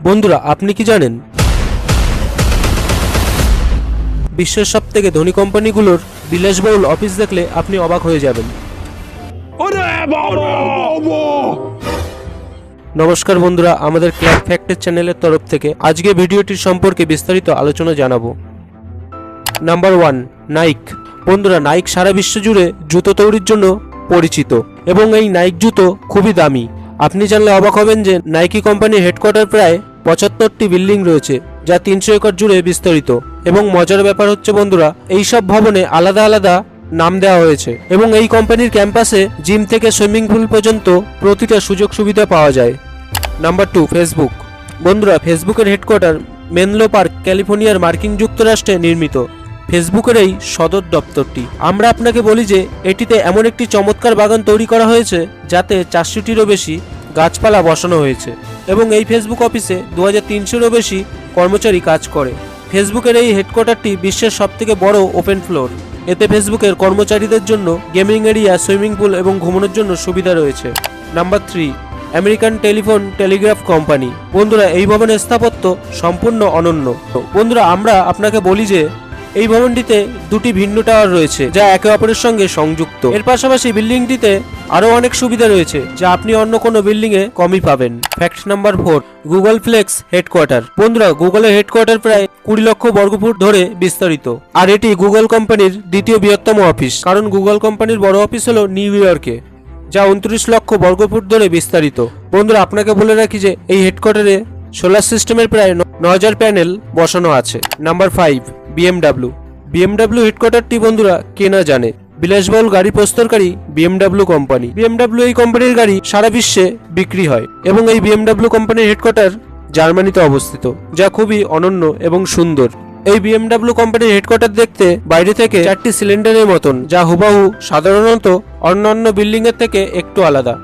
বন্ধুরা, আপনি কি জানেন বিশ্বের সবথেকে ধনী কোম্পানিগুলোর বিলাসবহুল অফিস দেখলে আপনি অবাক হয়ে যাবেন। নমস্কার বন্ধুরা, আমাদের ক্ল্যাব ফ্যাক্টের চ্যানেলের তরফ থেকে আজকে ভিডিওটির সম্পর্কে বিস্তারিত আলোচনা জানাবো। নাম্বার 1, নাইক। বন্ধুরা, নাইক সারা বিশ্ব জুড়ে জুতো তৈরির জন্য পরিচিত এবং এই নাইক জুতো খুবই দামি। আপনি জানলে অবাক হবেন যে নাইকি কোম্পানির হেডকোয়ার্টার প্রায় 75টি বিল্ডিং রয়েছে, যা 300 একর জুড়ে বিস্তৃত। এবং মজার ব্যাপার হচ্ছে বন্ধুরা, এই সব ভবনে আলাদা আলাদা নাম দেওয়া হয়েছে এবং এই কোম্পানির ক্যাম্পাসে জিম থেকে সুইমিং পুল পর্যন্ত প্রতিটা সুযোগ সুবিধা পাওয়া যায়। Number 2, Facebook. বন্ধুরা, ফেসবুকের হেডকোয়ার্টার মেনলো পার্ক, ক্যালিফোর্নিয়ার মার্কিন যুক্তরাষ্ট্রে নির্মিত। ফেসবুকের এই সদর দপ্তরটি, আমরা আপনাকে বলি যে এটিতে এমন একটি চমৎকার বাগান তৈরি করা হয়েছে যাতে 400টিরও বেশি গাছপালা বসানো হয়েছে এবং এই ফেসবুক অফিসে 2300-এরও বেশি কর্মচারী কাজ করে। ফেসবুকের এই হেডকোয়ার্টারটি বিশ্বের সবথেকে বড় ওপেন ফ্লোর। এতে ফেসবুকের কর্মচারীদের জন্য গেমিং এরিয়া, সুইমিং পুল এবং ঘুমানোর জন্য সুবিধা রয়েছে। Number 3, American telephone Telegraph company. বন্ধুরা, এই ভবনের স্থাপত্য সম্পূর্ণ অনন্য। বন্ধুরা, আমরা আপনাকে বলি যে এই ভবনটিতে দুটি ভিন্ন টাওয়ার রয়েছে যা একে অপরের সঙ্গে সংযুক্ত। এর পাশাপাশি বিল্ডিংটিতে আরো অনেক সুবিধা রয়েছে যা আপনি অন্য কোনো বিল্ডিং এ কমই পাবেন। Fact number 4, Googleplex headquarter. বন্ধুরা, গুগলের হেডকোয়ার্টার প্রায় 20 লক্ষ বর্গফুট ধরে বিস্তারিত, আর এটি গুগল কোম্পানির দ্বিতীয় বৃহত্তম অফিস, কারণ গুগল কোম্পানির বড় অফিস হলো নিউ ইয়র্কে, যা 29 লক্ষ বর্গফুট ধরে বিস্তারিত। বন্ধুরা, আপনাকে বলে রাখি যে এই হেডকোয়ার্টারে সোলার সিস্টেমের প্রায় 9000 প্যানেল বসানো আছে। Number 5, BMW. বিএমডাব্লিউ হেডকোয়ার্টারটি বন্ধুরা কে না জানে, বিলাসবহুল গাড়ি প্রস্তুতকারী বিএমডাব্লিউ কোম্পানি। বিএমডাব্লিউ এই কোম্পানির গাড়ি সারা বিশ্বে বিক্রি হয় এবং এই বিএমডাব্লিউ কোম্পানির হেডকোয়ার্টার জার্মানিতে অবস্থিত, যা খুবই অনন্য এবং সুন্দর। এই বিএমডাব্লিউ কোম্পানির হেডকোয়ার্টার দেখতে বাইরে থেকে 4টি সিলিন্ডারের মতন, যা হুবাহু সাধারণত অন্যান্য বিল্ডিং এর থেকে একটু আলাদা।